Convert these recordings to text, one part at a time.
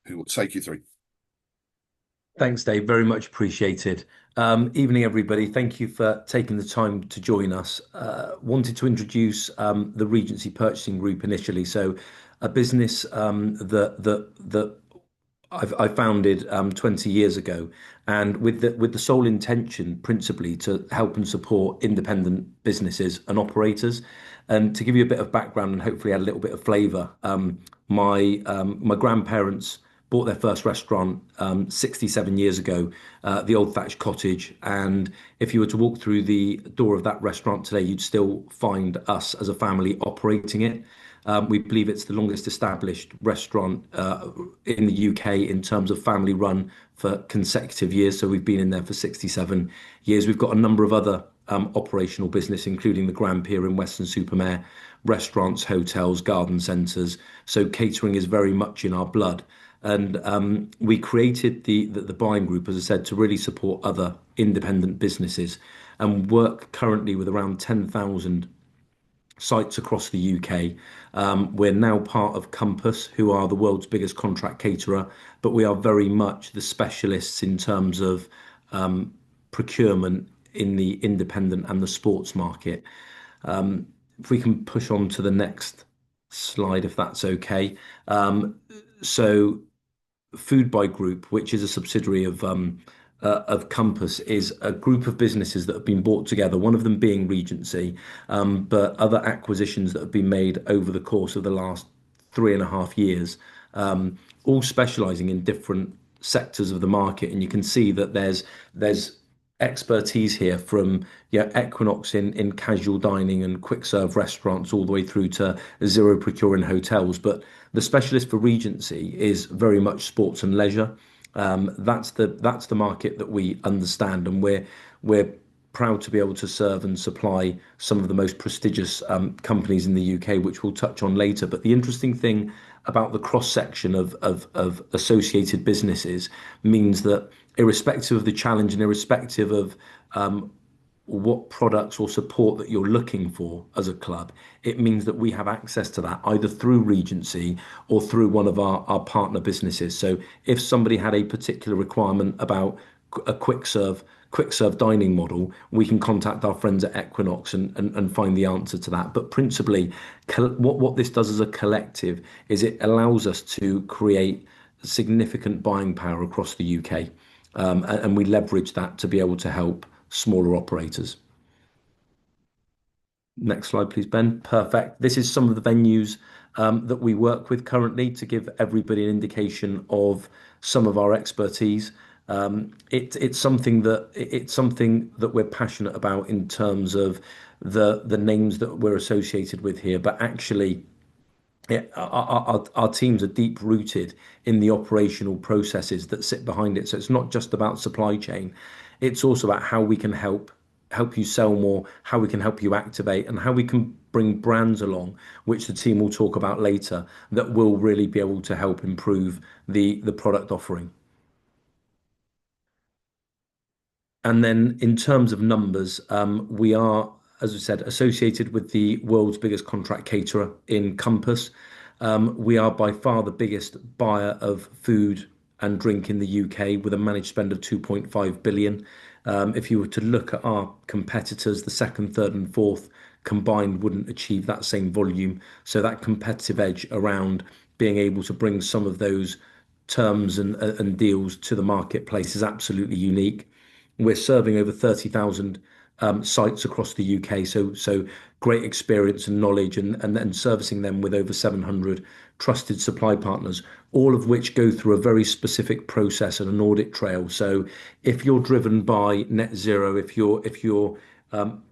who will take you through. Thanks, Dave. Very much appreciated. Evening, everybody. Thank you for taking the time to join us. Wanted to introduce the Regency Purchasing Group initially. So, a business that I founded 20 years ago, and with the sole intention, principally, to help and support independent businesses and operators. And to give you a bit of background and hopefully add a little bit of flavour, my grandparents bought their first restaurant 67 years ago, the Old Thatched Cottage. And if you were to walk through the door of that restaurant today, you'd still find us as a family operating it. We believe it's the longest established restaurant in the UK in terms of family run for consecutive years. So we've been in there for 67 years. We've got a number of other operational business, including the Grand Pier in Weston-super-Mare, restaurants, hotels, garden centres. So catering is very much in our blood. And we created the buying group, as I said, to really support other independent businesses and work currently with around 10,000 sites across the UK. We're now part of Compass, who are the world's biggest contract caterer, but we are very much the specialists in terms of procurement in the independent and the sports market. If we can push on to the next slide, if that's okay. So Food Buy Group, which is a subsidiary of Compass, is a group of businesses that have been brought together, one of them being Regency, but other acquisitions that have been made over the course of the last 3.5 years, all specialising in different sectors of the market. And you can see that there's expertise here from Equinox in casual dining and quick serve restaurants all the way through to zero procure in hotels. But the specialist for Regency is very much sports and leisure. That's the market that we understand, and we're proud to be able to serve and supply some of the most prestigious companies in the UK, which we'll touch on later. But the interesting thing about the cross section of associated businesses means that, irrespective of the challenge and irrespective of what products or support that you're looking for as a club, it means that we have access to that either through Regency or through one of our partner businesses. So if somebody had a particular requirement about a quick serve dining model, we can contact our friends at Equinox and find the answer to that. But principally, what this does as a collective is it allows us to create significant buying power across the UK. And we leverage that to be able to help smaller operators. Next slide, please, Ben. Perfect. This is some of the venues that we work with currently to give everybody an indication of some of our expertise. It's something that we're passionate about in terms of the names that we're associated with here, but actually, our teams are deep rooted in the operational processes that sit behind it. So it's not just about supply chain. It's also about how we can help you sell more, how we can help you activate, and how we can bring brands along, which the team will talk about later, that will really be able to help improve the product offering. And then in terms of numbers, we are, as I said, associated with the world's biggest contract caterer in Compass. We are by far the biggest buyer of food and drink in the UK, with a managed spend of 2.5 billion. If you were to look at our competitors, the second, third, and fourth combined wouldn't achieve that same volume. So that competitive edge around being able to bring some of those terms and deals to the marketplace is absolutely unique. We're serving over 30,000 sites across the UK, so great experience and knowledge, and servicing them with over 700 trusted supply partners, all of which go through a very specific process and an audit trail. So if you're driven by net zero, if you're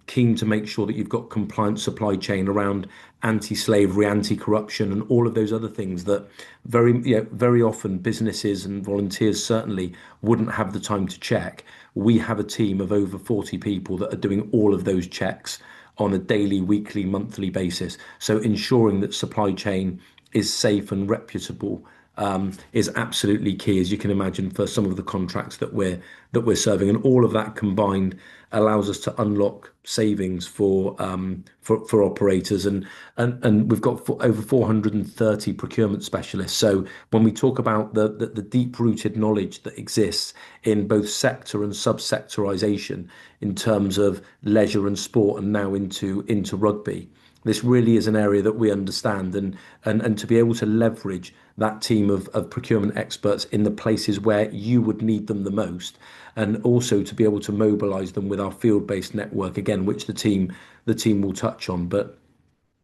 keen to make sure that you've got compliant supply chain around anti-slavery, anti-corruption, and all of those other things that very often businesses and volunteers certainly wouldn't have the time to check. We have a team of over 40 people that are doing all of those checks on a daily, weekly, monthly basis. So ensuring that supply chain is safe and reputable is absolutely key, as you can imagine, for some of the contracts that we're serving, and all of that combined allows us to unlock savings for operators, and we've got over 430 procurement specialists. So when we talk about the deep rooted knowledge that exists in both sector and sub-sectorization in terms of leisure and sport, and now into rugby, this really is an area that we understand, and to be able to leverage that team of procurement experts in the places where you would need them the most, and also to be able to mobilize them with our field-based network again, which the team will touch on. But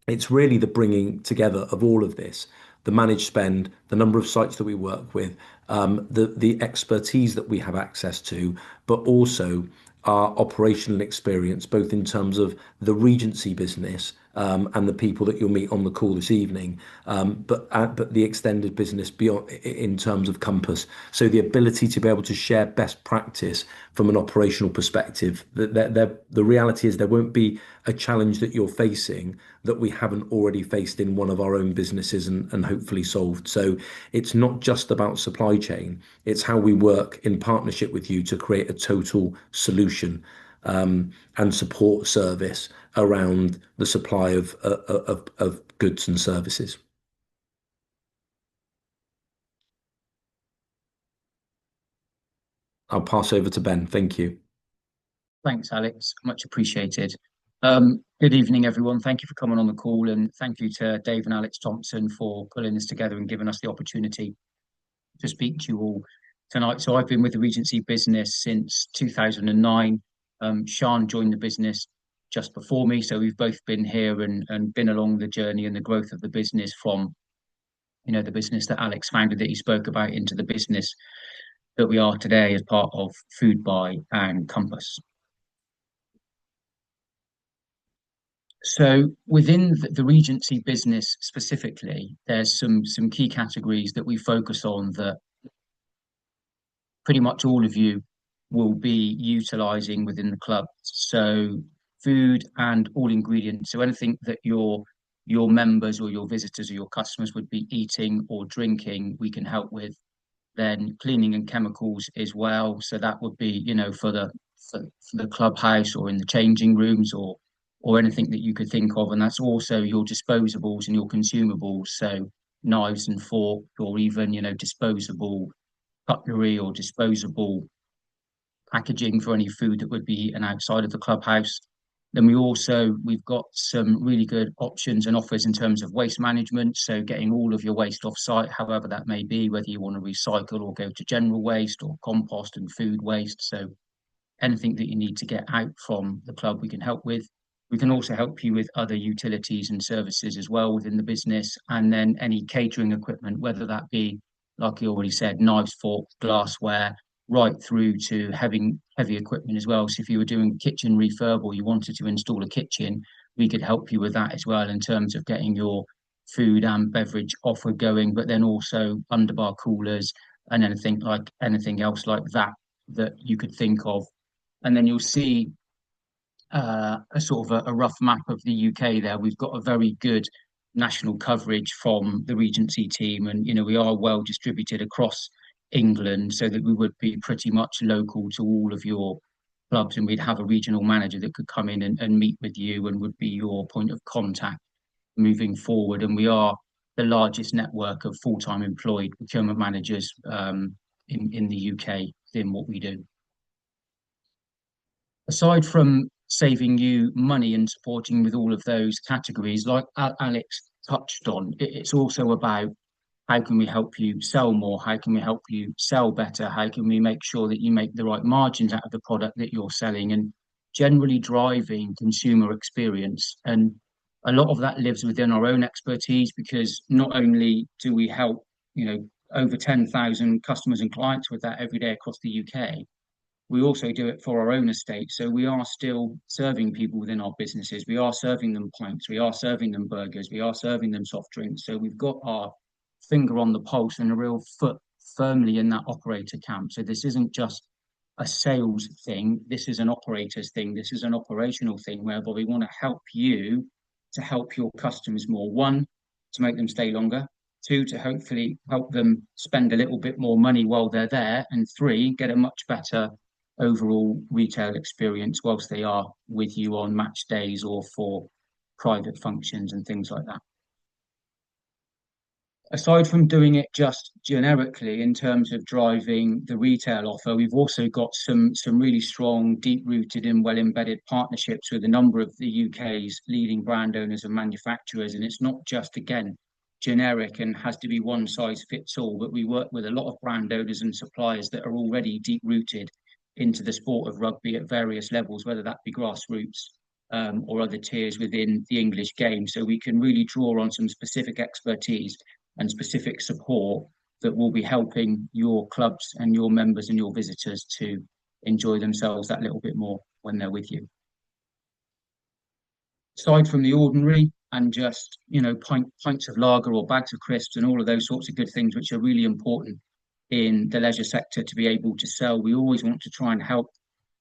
it's really the bringing together of all of this, the managed spend, the number of sites that we work with, the expertise that we have access to, but also our operational experience, both in terms of the Regency business, and the people that you'll meet on the call this evening, but the extended business beyond in terms of Compass. So the ability to be able to share best practice from an operational perspective. The reality is there won't be a challenge that you're facing that we haven't already faced in one of our own businesses, and hopefully solved. So it's not just about supply chain, it's how we work in partnership with you to create a total solution, and support service around the supply of goods and services. I'll pass over to Ben. Thank you. Thanks, Alex. Much appreciated. Good evening, everyone. Thank you for coming on the call, and thank you to Dave and Alex Thompson for pulling this together and giving us the opportunity to speak to you all tonight. So I've been with the Regency business since 2009. Sean joined the business just before me, so we've both been here and been along the journey and the growth of the business from, the business that Alex founded that he spoke about into the business that we are today as part of Food Buy and Compass. So within the Regency business specifically, there's some key categories that we focus on that pretty much all of you will be utilizing within the club. So food and all ingredients. So anything that your members or your visitors or your customers would be eating or drinking, we can help with. Then cleaning and chemicals as well. So that would be, for the clubhouse or in the changing rooms, or anything that you could think of. And that's also your disposables and your consumables. So knives and forks, or even, disposable cutlery or disposable packaging for any food that would be eaten outside of the clubhouse. Then we've got some really good options and offers in terms of waste management. So getting all of your waste off site, however that may be, whether you want to recycle or go to general waste or compost and food waste. So anything that you need to get out from the club, we can help with. We can also help you with other utilities and services as well within the business. And then any catering equipment, whether that be, like you already said, knives, forks, glassware, right through to heavy equipment as well. So if you were doing kitchen refurb or you wanted to install a kitchen, we could help you with that as well in terms of getting your food and beverage offer going, but then also underbar coolers and anything else like that that you could think of. And then you'll see a sort of a rough map of the UK there. We've got a very good national coverage from the Regency team, and we are well distributed across England, so that we would be pretty much local to all of your clubs, and we'd have a regional manager that could come in and meet with you and would be your point of contact moving forward. And we are the largest network of full-time employed procurement managers in the UK in what we do. Aside from saving you money and supporting with all of those categories, like Alex touched on, it's also about how can we help you sell more? How can we help you sell better? How can we make sure that you make the right margins out of the product that you're selling, and generally driving consumer experience? And a lot of that lives within our own expertise, because not only do we help, over 10,000 customers and clients with that every day across the UK, we also do it for our own estate. So we are still serving people within our businesses. We are serving them pints. We are serving them burgers. We are serving them soft drinks. So we've got our finger on the pulse and a real foot firmly in that operator camp. So this isn't just a sales thing. This is an operator's thing. This is an operational thing, whereby we want to help you to help your customers more. One, to make them stay longer. 2, to hopefully help them spend a little bit more money while they're there, and 3, get a much better overall retail experience whilst they are with you on match days or for private functions and things like that. Aside from doing it just generically in terms of driving the retail offer, we've also got some really strong, deep-rooted and well-embedded partnerships with a number of the UK's leading brand owners and manufacturers. And it's not just, again, generic and has to be one size fits all, but we work with a lot of brand owners and suppliers that are already deep-rooted into the sport of rugby at various levels, whether that be grassroots or other tiers within the English game. So we can really draw on some specific expertise and specific support that will be helping your clubs and your members and your visitors to enjoy themselves that little bit more when they're with you. Aside from the ordinary and just, pints of lager or bags of crisps and all of those sorts of good things, which are really important in the leisure sector to be able to sell, we always want to try and help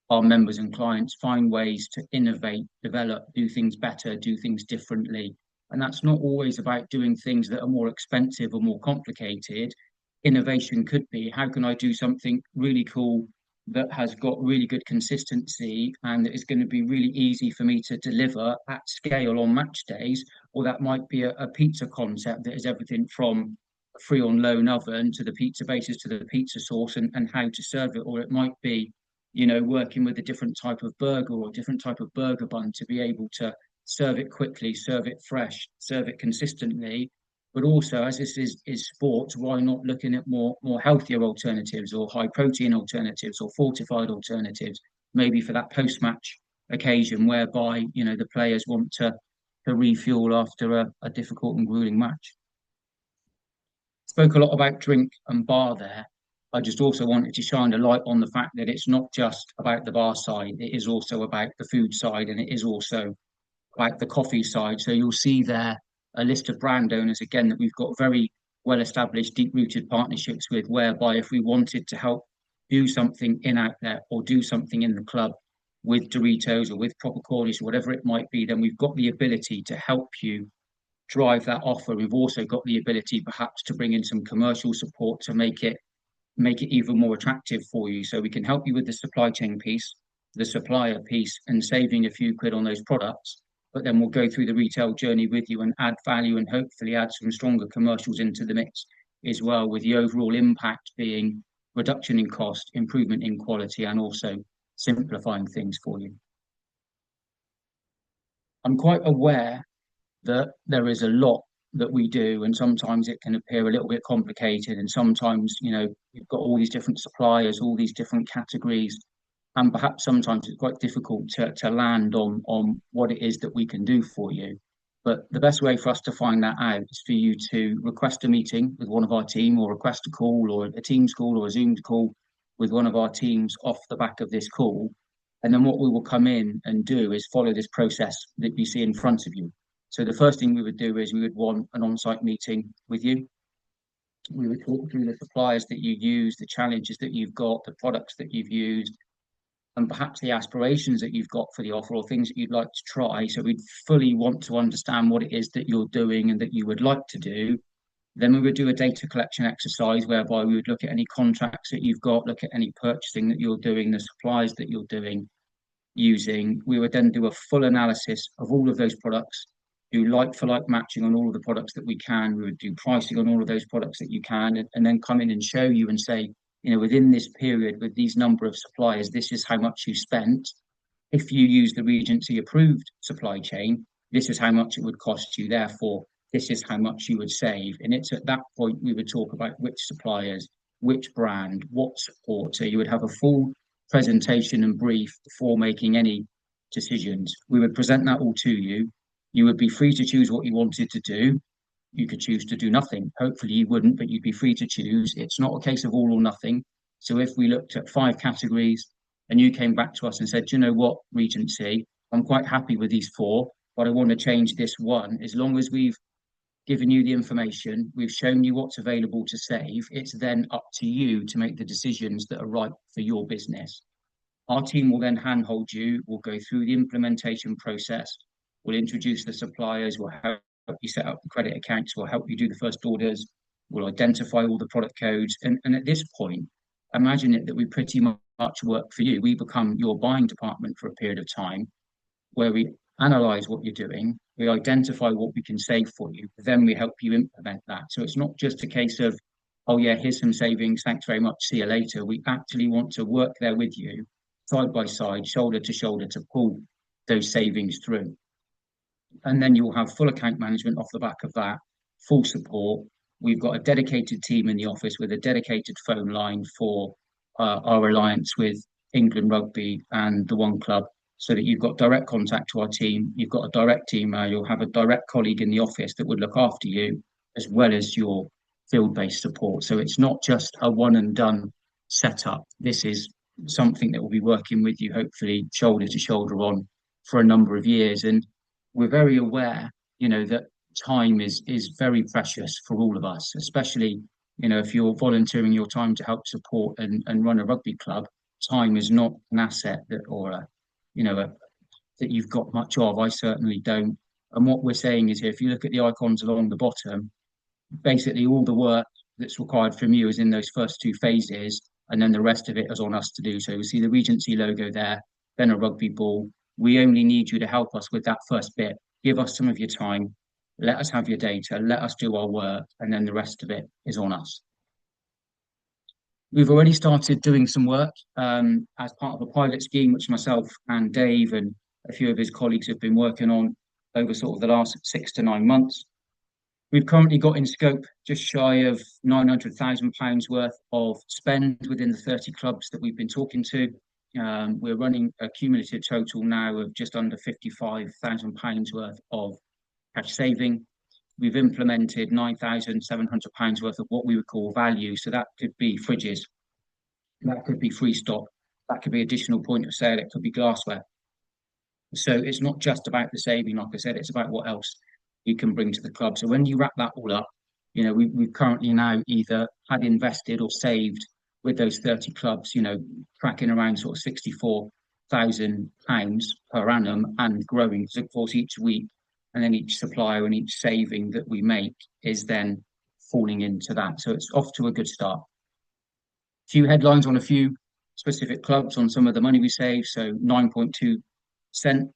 our members and clients find ways to innovate, develop, do things better, do things differently. And that's not always about doing things that are more expensive or more complicated. Innovation could be, how can I do something really cool that has got really good consistency and that is going to be really easy for me to deliver at scale on match days? Or that might be a pizza concept that is everything from free on loan oven to the pizza bases to the pizza sauce and how to serve it. Or it might be, working with a different type of burger or a different type of burger bun to be able to serve it quickly, serve it fresh, serve it consistently. But also, as this is sport, why not looking at more healthier alternatives or high protein alternatives or fortified alternatives, maybe for that post-match occasion whereby, the players want to refuel after a difficult and grueling match. Spoke a lot about drink and bar there. I just also wanted to shine a light on the fact that it's not just about the bar side, it is also about the food side, and it is also about the coffee side. So you'll see there a list of brand owners, again, that we've got very well-established, deep-rooted partnerships with, whereby if we wanted to help do something in outlet or do something in the club with Doritos or with Proper Cornish or whatever it might be, then we've got the ability to help you drive that offer. We've also got the ability perhaps to bring in some commercial support to make it even more attractive for you. So we can help you with the supply chain piece, the supplier piece, and saving a few quid on those products. But then we'll go through the retail journey with you and add value and hopefully add some stronger commercials into the mix as well, with the overall impact being reduction in cost, improvement in quality, and also simplifying things for you. I'm quite aware that there is a lot that we do, and sometimes it can appear a little bit complicated, and sometimes, you've got all these different suppliers, all these different categories, and perhaps sometimes it's quite difficult to land on what it is that we can do for you. But the best way for us to find that out is for you to request a meeting with one of our team, or request a call or a Teams call or a Zoom call with one of our teams off the back of this call. And then what we will come in and do is follow this process that you see in front of you. So the first thing we would do is we would want an on-site meeting with you. We would talk through the suppliers that you use, the challenges that you've got, the products that you've used, and perhaps the aspirations that you've got for the offer or things that you'd like to try. So we'd fully want to understand what it is that you're doing and that you would like to do. Then we would do a data collection exercise whereby we would look at any contracts that you've got, look at any purchasing that you're doing, the supplies that you're using. We would then do a full analysis of all of those products, do like-for-like matching on all of the products that we can. We would do pricing on all of those products that you can, and then come in and show you and say, within this period with these number of suppliers, this is how much you spent. If you use the Regency approved supply chain, this is how much it would cost you. Therefore, this is how much you would save. And it's at that point we would talk about which suppliers, which brand, what support. So you would have a full presentation and brief before making any decisions. We would present that all to you. You would be free to choose what you wanted to do. You could choose to do nothing. Hopefully you wouldn't, but you'd be free to choose. It's not a case of all or nothing. So if we looked at 5 categories and you came back to us and said, you know what, Regency, I'm quite happy with these 4, but I want to change this one. As long as we've given you the information, we've shown you what's available to save, it's then up to you to make the decisions that are right for your business. Our team will then handhold you. We'll go through the implementation process. We'll introduce the suppliers. We'll help you set up the credit accounts, we'll help you do the first orders, we'll identify all the product codes. And at this point, imagine it that we pretty much work for you. We become your buying department for a period of time where we analyze what you're doing, we identify what we can save for you, then we help you implement that. So it's not just a case of, oh yeah, here's some savings, thanks very much, see you later. We actually want to work there with you, side by side, shoulder to shoulder, to pull those savings through. And then you'll have full account management off the back of that, full support. We've got a dedicated team in the office with a dedicated phone line for our alliance with England Rugby and the One Club, so that you've got direct contact to our team, you've got a direct email, you'll have a direct colleague in the office that would look after you, as well as your field-based support. So it's not just a one and done setup. This is something that will be working with you, hopefully shoulder to shoulder on for a number of years. And we're very aware, that time is very precious for all of us, especially, if you're volunteering your time to help support and run a rugby club. Time is not an asset that you've got much of. I certainly don't. And what we're saying is here, if you look at the icons along the bottom, basically all the work that's required from you is in those first two phases, and then the rest of it is on us to do. So you see the Regency logo there, then a rugby ball. We only need you to help us with that first bit. Give us some of your time, let us have your data, let us do our work, and then the rest of it is on us. We've already started doing some work as part of a pilot scheme, which myself and Dave and a few of his colleagues have been working on over sort of the last 6 to 9 months. We've currently got in scope just shy of £900,000 worth of spend within the 30 clubs that we've been talking to. We're running a cumulative total now of just under £55,000 worth of cash saving. We've implemented £9,700 worth of what we would call value. So that could be fridges, that could be free stock, that could be additional point of sale, it could be glassware. So it's not just about the saving, like I said, it's about what else you can bring to the club. So when you wrap that all up, we've currently now either had invested or saved with those 30 clubs, tracking around sort of £64,000 per annum and growing. So of course, each week, and then each supplier and each saving that we make is then falling into that. So it's off to a good start. A few headlines on a few specific clubs on some of the money we save. So 9.2%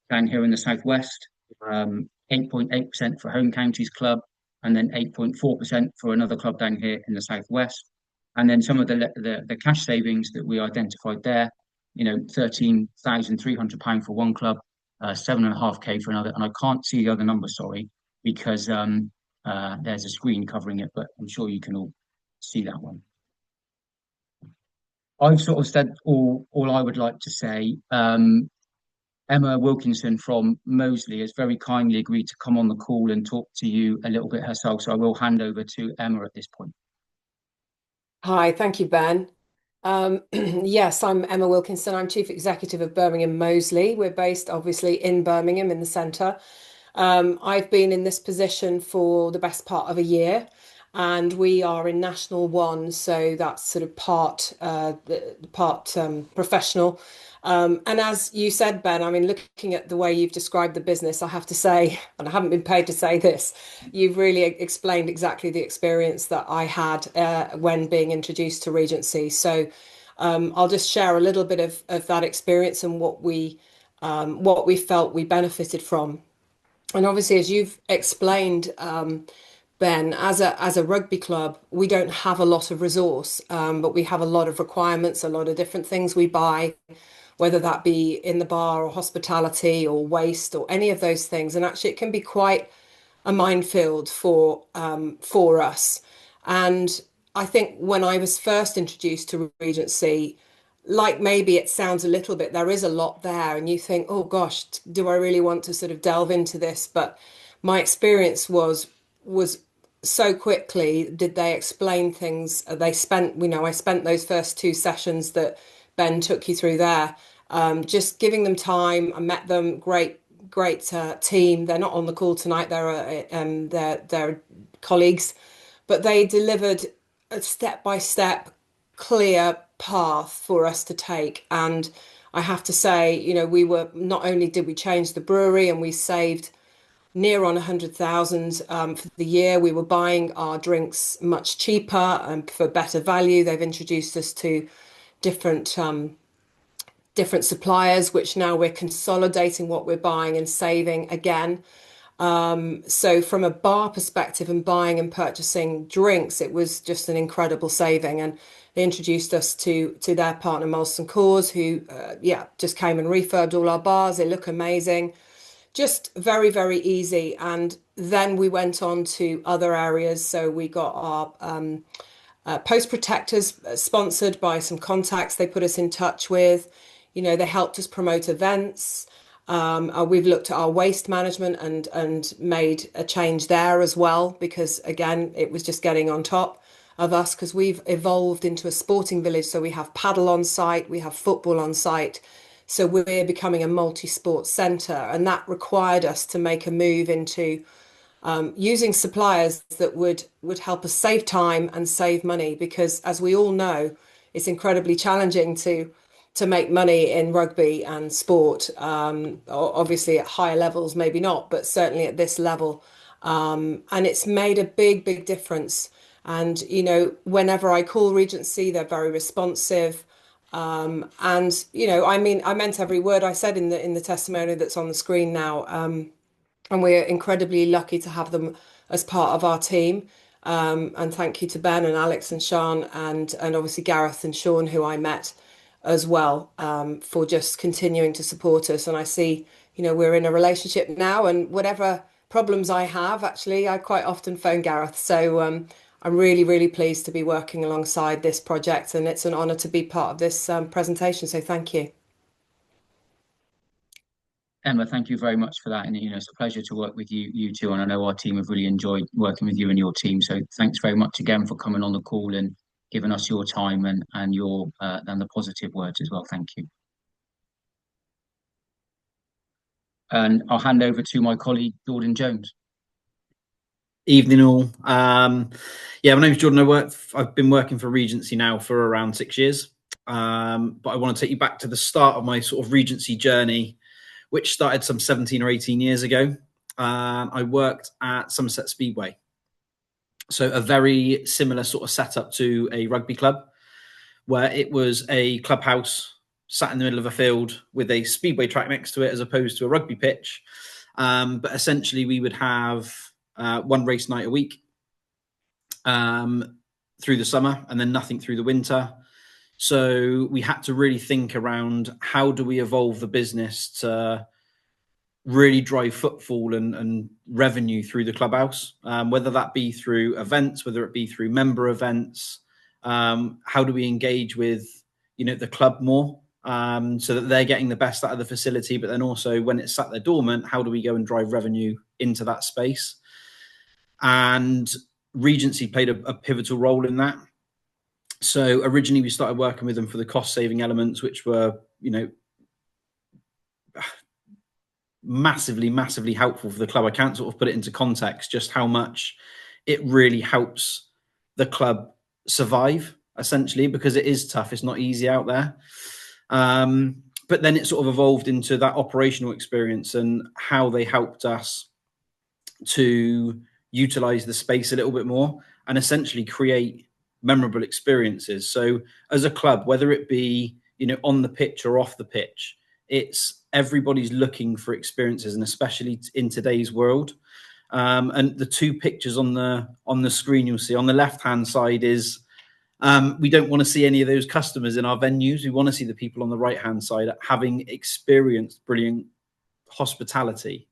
down here in the southwest, 8.8% for Home Counties Club, and then 8.4% for another club down here in the southwest. And then some of the cash savings that we identified there, £13,300 for one club, 7.5K for another, and I can't see the other number, sorry, because there's a screen covering it, but I'm sure you can all see that one. I've sort of said all I would like to say. Emma Wilkinson from Moseley has very kindly agreed to come on the call and talk to you a little bit herself, so I will hand over to Emma at this point. Hi, thank you, Ben. Yes, I'm Emma Wilkinson. I'm Chief Executive of Birmingham Moseley. We're based obviously in Birmingham in the centre. I've been in this position for the best part of a year, and we are in National One, so that's sort of part professional. And as you said, Ben, I mean, looking at the way you've described the business, I have to say, and I haven't been paid to say this, you've really explained exactly the experience that I had when being introduced to Regency. So I'll just share a little bit of that experience and what we felt we benefited from. And obviously, as you've explained, Ben, as a rugby club, we don't have a lot of resource, but we have a lot of requirements, a lot of different things we buy, whether that be in the bar or hospitality or waste or any of those things. And actually, it can be quite a minefield for us. And I think when I was first introduced to Regency, like maybe it sounds a little bit, there is a lot there, and you think, oh gosh, do I really want to sort of delve into this? But my experience was so quickly did they explain things. I spent those first 2 sessions that Ben took you through there, just giving them time. I met them, great team. They're not on the call tonight. They're colleagues, but they delivered a step-by-step clear path for us to take. And I have to say, we were, not only did we change the brewery and we saved near on 100,000 for the year. We were buying our drinks much cheaper and for better value. They've introduced us to different different suppliers, which now we're consolidating what we're buying and saving again. So from a bar perspective and buying and purchasing drinks, it was just an incredible saving. And they introduced us to their partner Molson Coors, who just came and refurbed all our bars. They look amazing, just very, very easy. And then we went on to other areas. So we got our post protectors sponsored by some contacts they put us in touch with. You know, they helped us promote events. We've looked at our waste management and made a change there as well, because again, it was just getting on top of us, because we've evolved into a sporting village. So we have paddle on site, we have football on site. So we're becoming a multi-sport centre, and that required us to make a move into using suppliers that would help us save time and save money, because as we all know, it's incredibly challenging to make money in rugby and sport. Obviously at higher levels, maybe not, but certainly at this level. And it's made a big, big difference. And, you know, whenever I call Regency, they're very responsive. And, you know, I mean, I meant every word I said in the testimonial that's on the screen now. And we're incredibly lucky to have them as part of our team. And thank you to Ben and Alex and Sean and obviously Gareth and Sean, who I met as well, for just continuing to support us. And I see, you know, we're in a relationship now, and whatever problems I have, actually, I quite often phone Gareth. So I'm really, really pleased to be working alongside this project, and it's an honour to be part of this presentation. So thank you. Emma, thank you very much for that. And, you know, it's a pleasure to work with you two. And I know our team have really enjoyed working with you and your team. So thanks very much again for coming on the call and giving us your time and your and the positive words as well. Thank you. And I'll hand over to my colleague, Jordan Jones. Evening all. Yeah, my name's Jordan. I've been working for Regency now for around 6 years. But I want to take you back to the start of my sort of Regency journey, which started some 17 or 18 years ago. I worked at Somerset Speedway. So a very similar sort of setup to a rugby club, where it was a clubhouse sat in the middle of a field with a speedway track next to it, as opposed to a rugby pitch. But essentially we would have one race night a week through the summer, and then nothing through the winter. So we had to really think around, how do we evolve the business to really drive footfall and revenue through the clubhouse, whether that be through events, whether it be through member events. How do we engage with, you know, the club more, so that they're getting the best out of the facility, but then also when it's sat there dormant, how do we go and drive revenue into that space? And Regency played a pivotal role in that. So originally we started working with them for the cost saving elements, which were, you know, massively helpful for the club. I can't sort of put it into context just how much it really helps the club survive, essentially, because it is tough. It's not easy out there. But then it sort of evolved into that operational experience and how they helped us to utilize the space a little bit more and essentially create memorable experiences. So as a club, whether it be, you know, on the pitch or off the pitch, it's everybody's looking for experiences, and especially in today's world. And the two pictures on the screen you'll see on the left hand side is we don't want to see any of those customers in our venues. We want to see the people on the right hand side having experienced brilliant hospitality.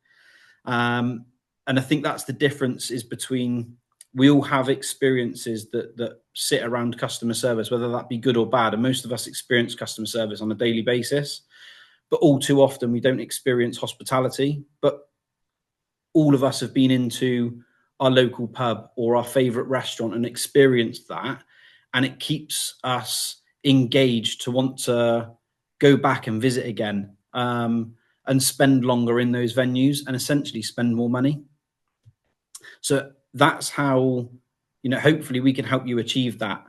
And I think that's the difference, is between, we all have experiences that sit around customer service, whether that be good or bad. And most of us experience customer service on a daily basis, but all too often we don't experience hospitality. But all of us have been into our local pub or our favorite restaurant and experienced that. And it keeps us engaged to want to go back and visit again, and spend longer in those venues and essentially spend more money. So that's how, you know, hopefully we can help you achieve that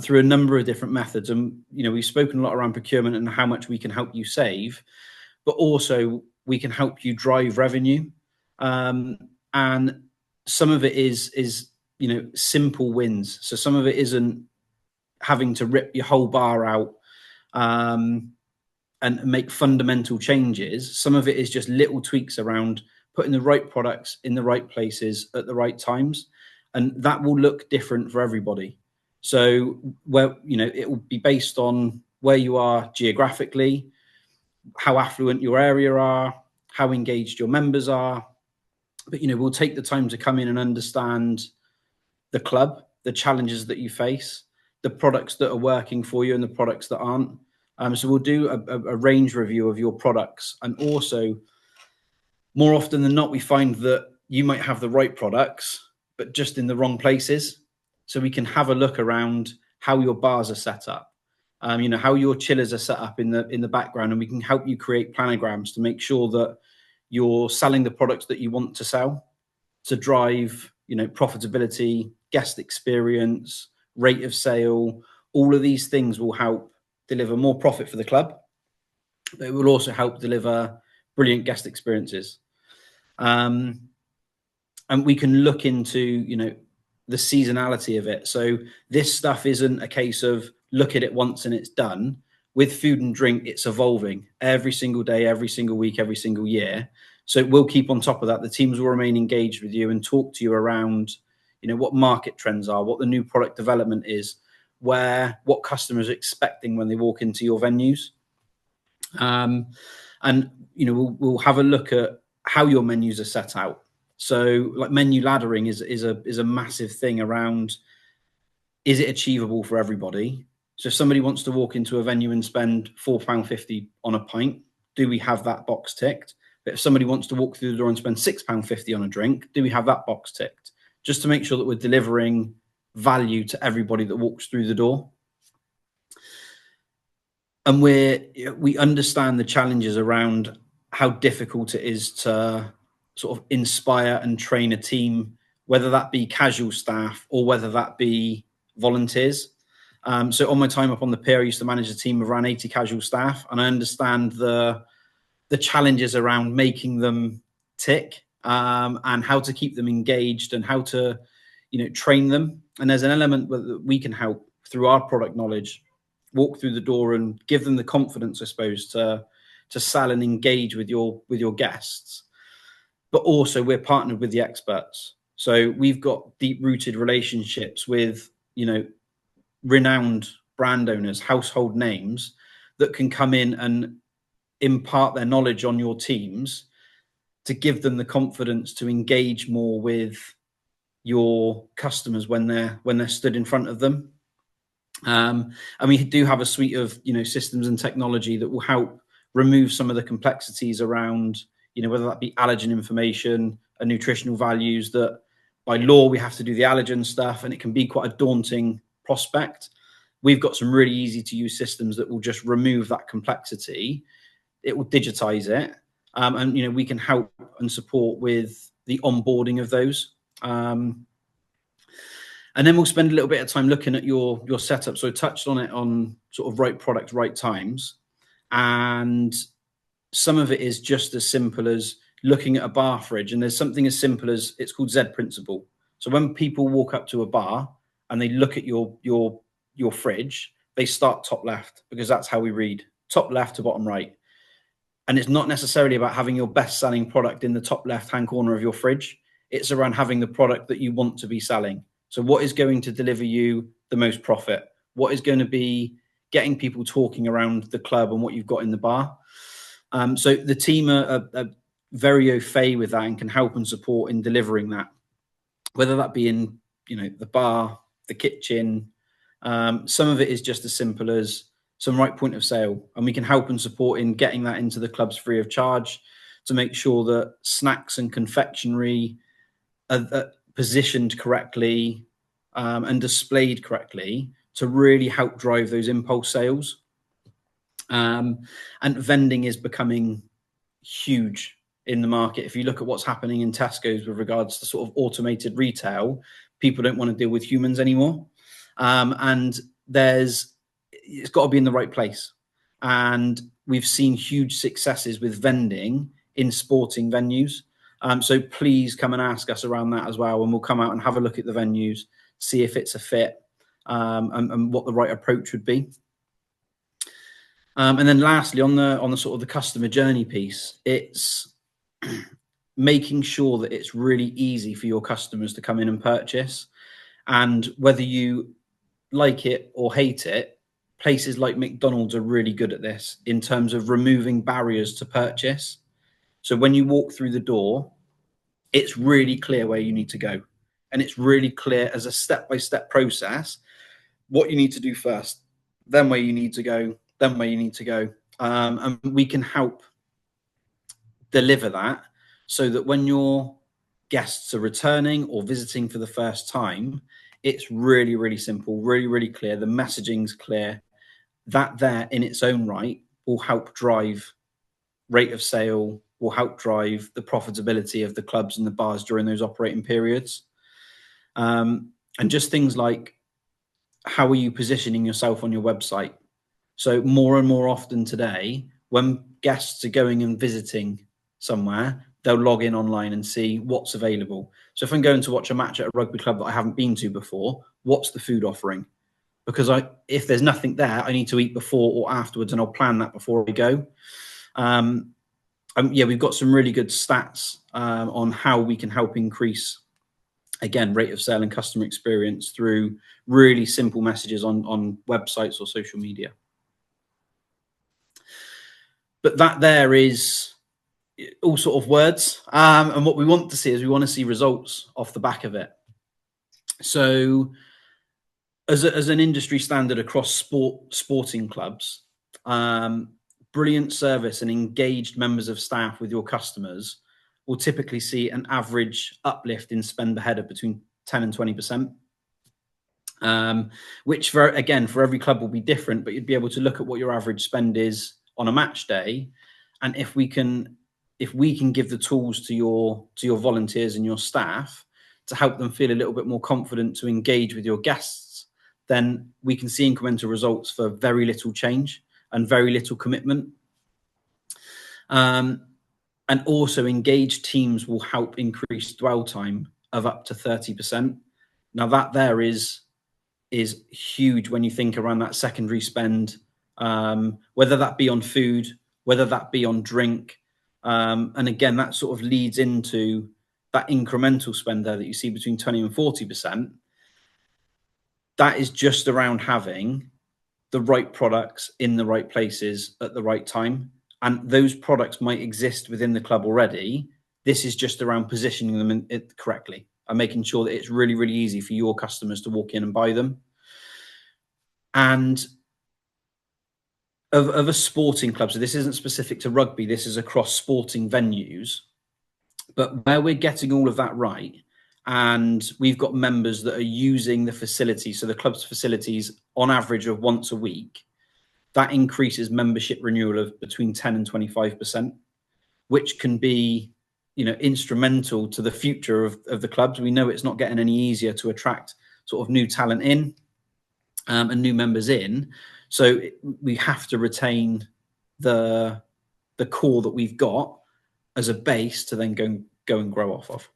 through a number of different methods. And, you know, we've spoken a lot around procurement and how much we can help you save, but also we can help you drive revenue. And some of it is simple wins. So some of it isn't having to rip your whole bar out and make fundamental changes. Some of it is just little tweaks around putting the right products in the right places at the right times, and that will look different for everybody. So where it will be based on where you are geographically, how affluent your area are, how engaged your members are. But we'll take the time to come in and understand the club, the challenges that you face, the products that are working for you and the products that aren't. So we'll do a range review of your products, and also more often than not, we find that you might have the right products, but just in the wrong places. So we can have a look around how your bars are set up, how your chillers are set up in the background, and we can help you create planograms to make sure that you're selling the products that you want to sell to drive, profitability, guest experience, rate of sale. All of these things will help deliver more profit for the club, but it will also help deliver brilliant guest experiences. And we can look into, the seasonality of it. So this stuff isn't a case of look at it once and it's done. With food and drink, it's evolving every single day, every single week, every single year. So we'll keep on top of that. The teams will remain engaged with you and talk to you around, what market trends are, what the new product development is, what customers are expecting when they walk into your venues. And, we'll have a look at how your menus are set out. So like menu laddering is a massive thing around, is it achievable for everybody? So if somebody wants to walk into a venue and spend £4.50 on a pint, do we have that box ticked? But if somebody wants to walk through the door and spend £6.50 on a drink, do we have that box ticked? Just to make sure that we're delivering value to everybody that walks through the door. And we understand the challenges around how difficult it is to sort of inspire and train a team, whether that be casual staff or whether that be volunteers. So on my time up on the pier, I used to manage a team of around 80 casual staff, and I understand the challenges around making them tick, and how to keep them engaged and how to, train them. And there's an element that we can help through our product knowledge, walk through the door and give them the confidence, I suppose, to sell and engage with your guests. But also we're partnered with the experts. So we've got deep-rooted relationships with, renowned brand owners, household names that can come in and impart their knowledge on your teams to give them the confidence to engage more with your customers when they're stood in front of them. And we do have a suite of, systems and technology that will help remove some of the complexities around, whether that be allergen information and nutritional values, that by law we have to do the allergen stuff, and it can be quite a daunting prospect. We've got some really easy to use systems that will just remove that complexity. It will digitize it. And, we can help and support with the onboarding of those. And then we'll spend a little bit of time looking at your setup. So I touched on it on sort of right product, right times. And some of it is just as simple as looking at a bar fridge. And there's something as simple as, it's called Z principle. So when people walk up to a bar and they look at your fridge, they start top left, because that's how we read, top left to bottom right. And it's not necessarily about having your best selling product in the top left-hand corner of your fridge. It's around having the product that you want to be selling. So what is going to deliver you the most profit? What is going to be getting people talking around the club and what you've got in the bar? So the team are very au fait with that and can help and support in delivering that, whether that be in, the bar, the kitchen. Some of it is just as simple as some right point of sale, and we can help and support in getting that into the clubs free of charge to make sure that snacks and confectionery are positioned correctly and displayed correctly to really help drive those impulse sales. And vending is becoming huge in the market. If you look at what's happening in Tesco's with regards to sort of automated retail, people don't want to deal with humans anymore. And it's got to be in the right place. And we've seen huge successes with vending in sporting venues. So please come and ask us around that as well, and we'll come out and have a look at the venues, see if it's a fit, and what the right approach would be. And then lastly, on the sort of the customer journey piece, it's making sure that it's really easy for your customers to come in and purchase. And whether you like it or hate it, places like McDonald's are really good at this in terms of removing barriers to purchase. So when you walk through the door, it's really clear where you need to go. And it's really clear as a step-by-step process what you need to do first, then where you need to go, then where you need to go. And we can help deliver that so that when your guests are returning or visiting for the first time, it's really, really simple, really, really clear. The messaging's clear. That there in its own right will help drive rate of sale, will help drive the profitability of the clubs and the bars during those operating periods. And just things like, how are you positioning yourself on your website? So more and more often today, when guests are going and visiting somewhere, they'll log in online and see what's available. So if I'm going to watch a match at a rugby club that I haven't been to before, what's the food offering? Because if there's nothing there, I need to eat before or afterwards, and I'll plan that before I go. Yeah, we've got some really good stats on how we can help increase, again, rate of sale and customer experience through really simple messages on websites or social media. But that there is all sort of words. And what we want to see is we want to see results off the back of it. So as an industry standard across sporting clubs, brilliant service and engaged members of staff with your customers will typically see an average uplift in spend per head of between 10 and 20%. Which for every club will be different, but you'd be able to look at what your average spend is on a match day. And if we can give the tools to your volunteers and your staff to help them feel a little bit more confident to engage with your guests, then we can see incremental results for very little change and very little commitment. And also engaged teams will help increase dwell time of up to 30%. Now that there is huge when you think around that secondary spend, whether that be on food, whether that be on drink. And again, that sort of leads into that incremental spend there that you see between 20 and 40%. That is just around having the right products in the right places at the right time. And those products might exist within the club already. This is just around positioning them correctly and making sure that it's really, really easy for your customers to walk in and buy them. And of a sporting club, so this isn't specific to rugby, this is across sporting venues, but where we're getting all of that right, and we've got members that are using the facilities, so the club's facilities on average of once a week, that increases membership renewal of between 10 and 25%, which can be, instrumental to the future of the clubs. We know it's not getting any easier to attract sort of new talent in and new members in. So we have to retain the core that we've got as a base to then go and grow off of.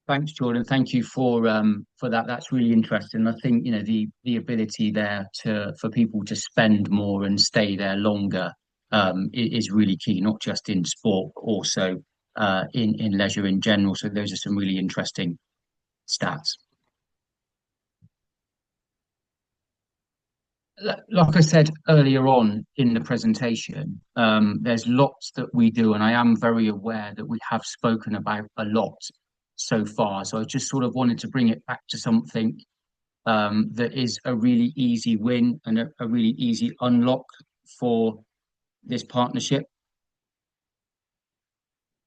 Thanks, Jordan. Thank you for that. That's really interesting. I think the ability there for people to spend more and stay there longer is really key, not just in sport, but also in leisure in general. So those are some really interesting stats. Like I said earlier on in the presentation, there's lots that we do, and I am very aware that we have spoken about a lot so far. So I just sort of wanted to bring it back to something that is a really easy win and a really easy unlock for this partnership.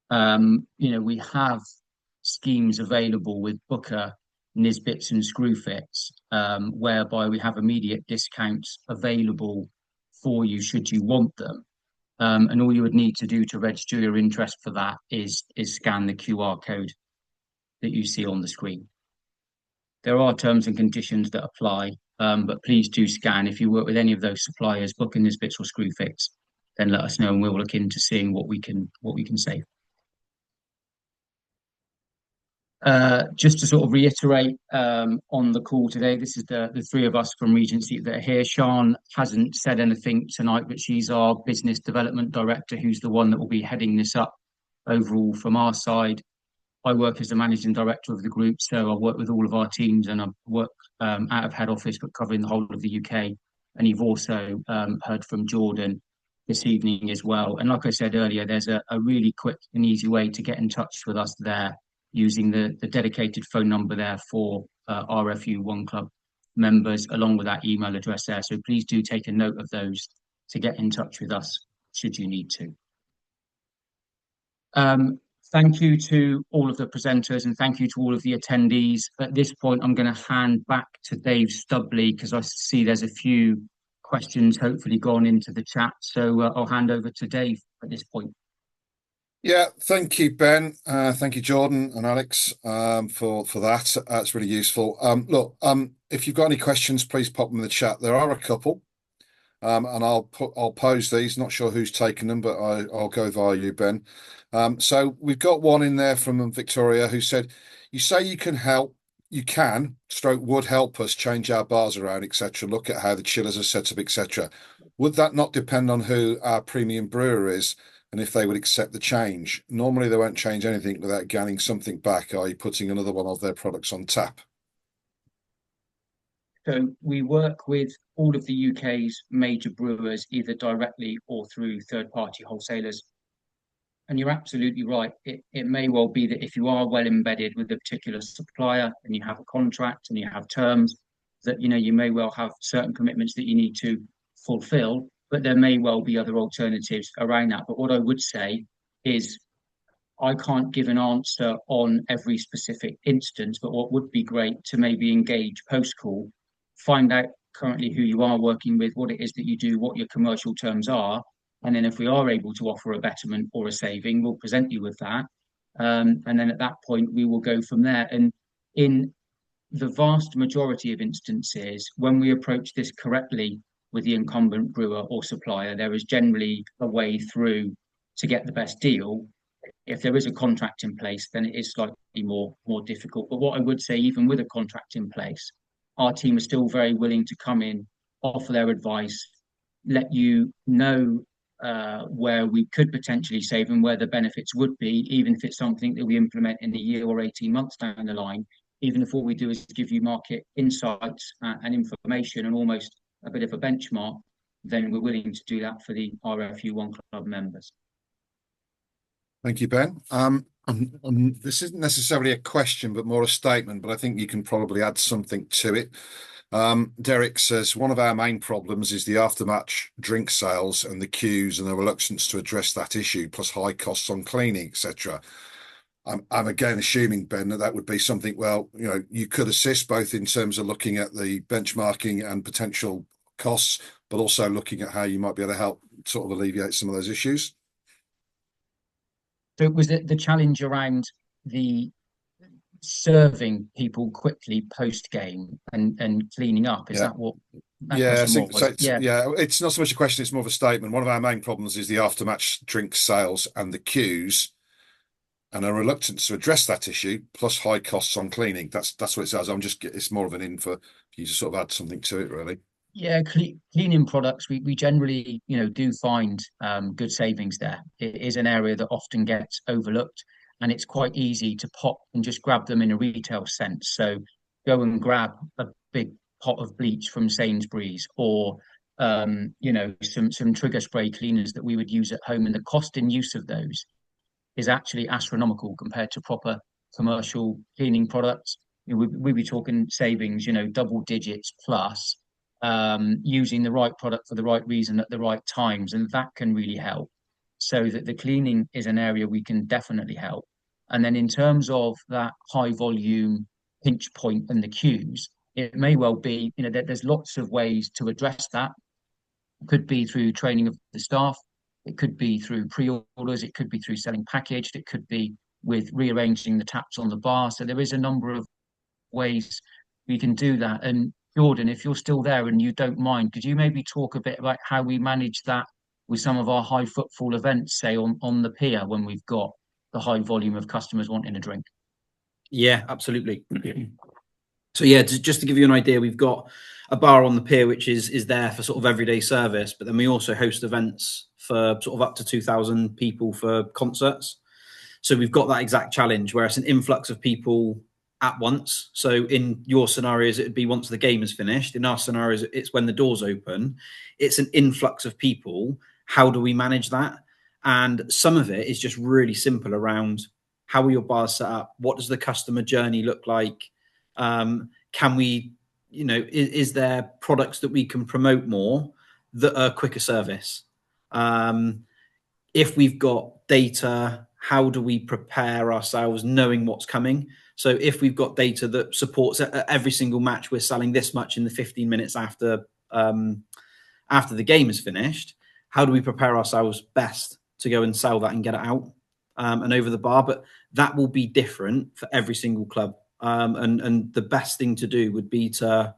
We have schemes available with Booker, Nisbets and Screwfits, whereby we have immediate discounts available for you should you want them. And all you would need to do to register your interest for that is scan the QR code that you see on the screen. There are terms and conditions that apply, but please do scan. If you work with any of those suppliers, booking this bits or screw fix, then let us know and we'll look into seeing what we can save. Just to sort of reiterate on the call today, this is the three of us from Regency that are here. Sian hasn't said anything tonight, but she's our business development director, who's the one that will be heading this up overall from our side. I work as the managing director of the group, so I work with all of our teams and I work out of head office, but covering the whole of the UK. And you've also heard from Jordan this evening as well. And like I said earlier, there's a really quick and easy way to get in touch with us there using the dedicated phone number there for RFU One Club members, along with that email address there. So please do take a note of those to get in touch with us should you need to. Thank you to all of the presenters and thank you to all of the attendees. At this point, I'm going to hand back to Dave Stubley because I see there's a few questions hopefully gone into the chat. So I'll hand over to Dave at this point. Yeah, thank you, Ben. Thank you, Jordan and Alex, for that. That's really useful. Look, if you've got any questions, please pop them in the chat. There are a couple, and I'll pose these. Not sure who's taken them, but I'll go via you, Ben. So we've got one in there from Victoria who said, "You say you can help. You can, stroke would help us change our bars around, etc. Look at how the chillers are set up, etc. Would that not depend on who our premium brewer is?" And if they would accept the change? Normally they won't change anything without gaining something back, i.e. putting another one of their products on tap. So we work with all of the UK's major brewers, either directly or through third-party wholesalers. And you're absolutely right. It may well be that if you are well embedded with a particular supplier and you have a contract and you have terms, that you may well have certain commitments that you need to fulfill, but there may well be other alternatives around that. But what I would say is I can't give an answer on every specific instance, but what would be great to maybe engage post-call, find out currently who you are working with, what it is that you do, what your commercial terms are, and then if we are able to offer a betterment or a saving, we'll present you with that. And then at that point, we will go from there. And in the vast majority of instances, when we approach this correctly with the incumbent brewer or supplier, there is generally a way through to get the best deal. If there is a contract in place, then it is slightly more difficult. But what I would say, even with a contract in place, our team is still very willing to come in, offer their advice, let you know where we could potentially save and where the benefits would be, even if it's something that we implement in a year or 18 months down the line. Even if all we do is give you market insights and information and almost a bit of a benchmark, then we're willing to do that for the RFU One Club members. Thank you, Ben. This isn't necessarily a question, but more a statement, but I think you can probably add something to it. Derek says, one of our main problems is the aftermatch drink sales and the queues and the reluctance to address that issue, plus high costs on cleaning, etc. I'm again assuming, Ben, that would be something, well, you could assist both in terms of looking at the benchmarking and potential costs, but also looking at how you might be able to help sort of alleviate some of those issues. So was it the challenge around the serving people quickly post game and cleaning up? Is that what that question was? Yeah, it's not so much a question, it's more of a statement. One of our main problems is the aftermatch drink sales and the queues, and a reluctance to address that issue, plus high costs on cleaning. That's what it says. It's more of an in for you to sort of add something to it, really. Yeah, cleaning products, we generally, do find good savings there. It is an area that often gets overlooked, and it's quite easy to pop and just grab them in a retail sense. So go and grab a big pot of bleach from Sainsbury's, or some trigger spray cleaners that we would use at home, and the cost in use of those is actually astronomical compared to proper commercial cleaning products. We'd be talking savings, double digits plus, using the right product for the right reason at the right times, and that can really help. So that the cleaning is an area we can definitely help. And then in terms of that high volume pinch point and the queues, it may well be, that there's lots of ways to address that. It could be through training of the staff, It could be through pre-orders, it could be through selling packaged, it could be with rearranging the taps on the bar. So there is a number of ways we can do that. And Jordan, if you're still there and you don't mind, could you maybe talk a bit about how we manage that with some of our high footfall events, say on the pier when we've got the high volume of customers wanting a drink? Yeah, absolutely. So yeah, just to give you an idea, we've got a bar on the pier which is there for sort of everyday service, but then we also host events for sort of up to 2,000 people for concerts. So we've got that exact challenge where it's an influx of people at once. So in your scenarios, it would be once the game is finished. In our scenarios, it's when the doors open. It's an influx of people. How do we manage that? And some of it is just really simple around how are your bars set up? What does the customer journey look like? Can we, is there products that we can promote more that are quicker service? If we've got data, how do we prepare ourselves knowing what's coming? So if we've got data that supports every single match, we're selling this much in the 15 minutes after the game is finished, how do we prepare ourselves best to go and sell that and get it out and over the bar? But that will be different for every single club. And the best thing to do would be to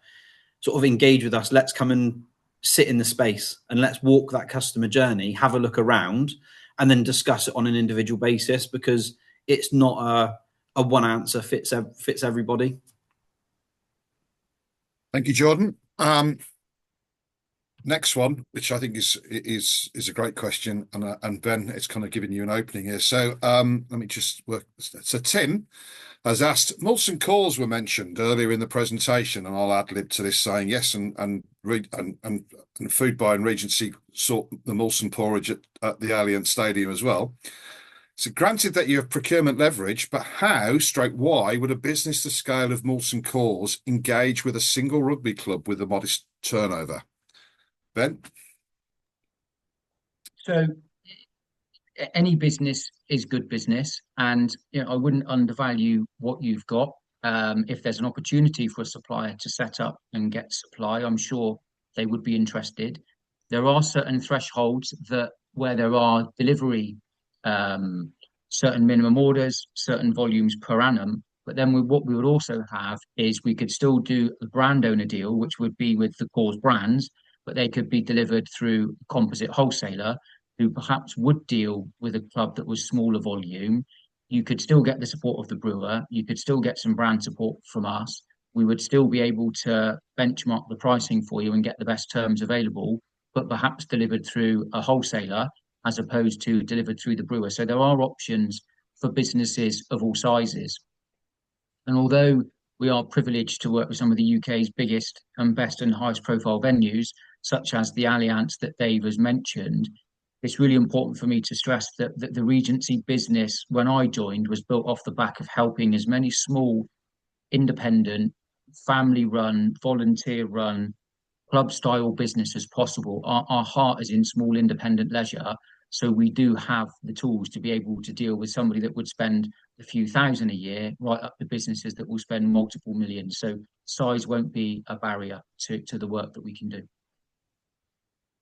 sort of engage with us. Let's come and sit in the space and let's walk that customer journey, have a look around, and then discuss it on an individual basis, because it's not a one answer fits everybody. Thank you, Jordan. Next one, which I think is a great question, and Ben, it's kind of giving you an opening here. So let me just work. So Tim has asked, Molson Coors were mentioned earlier in the presentation, and I'll ad-lib to this saying yes, and Foodbuy and Regency sought the Molson porridge at the Allianz Stadium as well. So granted that you have procurement leverage, but how/why would a business the scale of Molson Coors engage with a single rugby club with a modest turnover? Ben? So any business is good business, and I wouldn't undervalue what you've got. If there's an opportunity for a supplier to set up and get supply, I'm sure they would be interested. There are certain thresholds where there are delivery, certain minimum orders, certain volumes per annum. But then what we would also have is we could still do a brand owner deal, which would be with the Coors brands, but they could be delivered through a composite wholesaler who perhaps would deal with a club that was smaller volume. You could still get the support of the brewer. You could still get some brand support from us. We would still be able to benchmark the pricing for you and get the best terms available, but perhaps delivered through a wholesaler as opposed to delivered through the brewer. So there are options for businesses of all sizes. And although we are privileged to work with some of the UK's biggest and best and highest profile venues, such as the Allianz that Dave has mentioned, it's really important for me to stress that the Regency business, when I joined, was built off the back of helping as many small, independent, family-run, volunteer-run, club-style business as possible. Our heart is in small, independent leisure, so we do have the tools to be able to deal with somebody that would spend a few thousand a year, right up to businesses that will spend multiple millions. So size won't be a barrier to the work that we can do.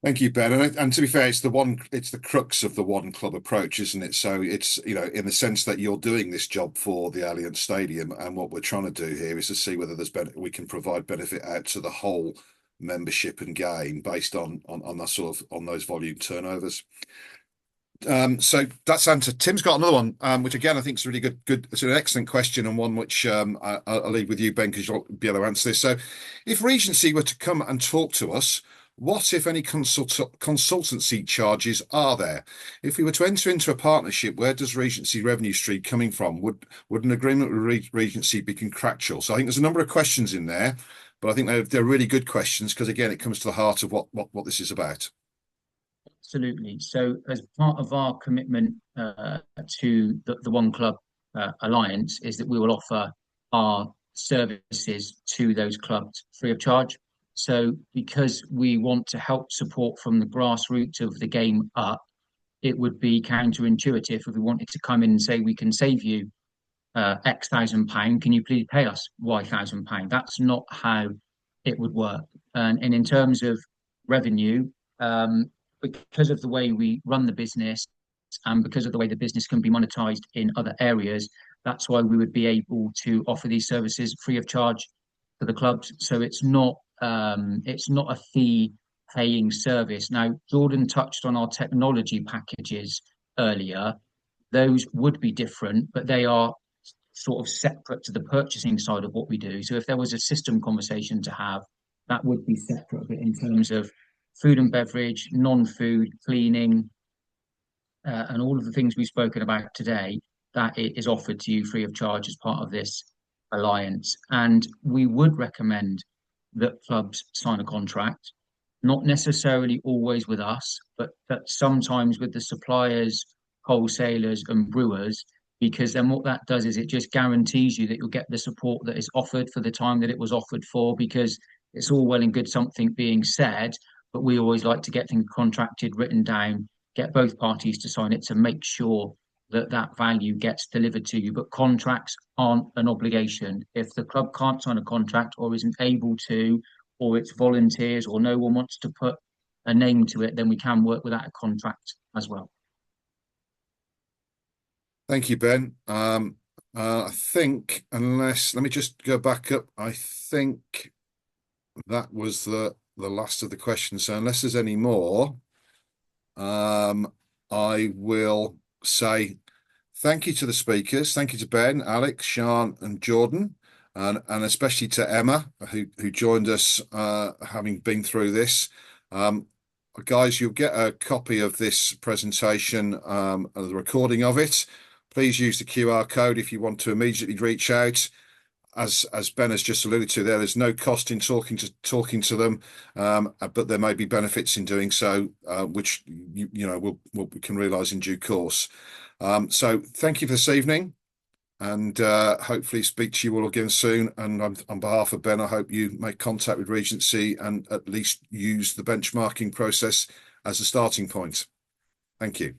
Thank you, Ben. And to be fair, it's the crux of the one club approach, isn't it? So it's, in the sense that you're doing this job for the Allianz Stadium, and what we're trying to do here is to see whether we can provide benefit out to the whole membership and game based on those volume turnovers. So that's answered. Tim's got another one, which again I think is really good. It's an excellent question, and one which I'll leave with you, Ben, because you'll be able to answer this. So, if Regency were to come and talk to us, what, if any, consultancy charges are there? If we were to enter into a partnership, where does Regency revenue stream coming from? Would an agreement with Regency be contractual? So I think there's a number of questions in there, but I think they're really good questions, because again, it comes to the heart of what this is about. Absolutely. So as part of our commitment to the One Club Alliance is that we will offer our services to those clubs free of charge. So because we want to help support from the grassroots of the game up, it would be counterintuitive if we wanted to come in and say we can save you X £1,000, can you please pay us Y £1,000? That's not how it would work. And in terms of revenue, because of the way we run the business and because of the way the business can be monetized in other areas, that's why we would be able to offer these services free of charge to the clubs. So it's not a fee paying service. Now, Jordan touched on our technology packages earlier. Those would be different, but they are sort of separate to the purchasing side of what we do. So if there was a system conversation to have, that would be separate. But in terms of food and beverage, non-food, cleaning, and all of the things we've spoken about today, that it is offered to you free of charge as part of this alliance. And we would recommend that clubs sign a contract, not necessarily always with us, but sometimes with the suppliers, wholesalers, and brewers, because then what that does is it just guarantees you that you'll get the support that is offered for the time that it was offered for, because it's all well and good something being said, but we always like to get things contracted, written down, get both parties to sign it to make sure that that value gets delivered to you. But contracts aren't an obligation. If the club can't sign a contract or isn't able to, or it's volunteers or no one wants to put a name to it, then we can work without a contract as well. Thank you, Ben. I think, let me just go back up. I think that was the last of the questions. So unless there's any more, I will say thank you to the speakers. Thank you to Ben, Alex, Sian, and Jordan, and especially to Emma, who joined us, having been through this. Guys, you'll get a copy of this presentation, the recording of it. Please use the QR code if you want to immediately reach out. As Ben has just alluded to, there's no cost in talking to them, but there may be benefits in doing so, which we can realise in due course. So thank you for this evening, and hopefully speak to you all again soon. And on behalf of Ben, I hope you make contact with Regency and at least use the benchmarking process as a starting point. Thank you.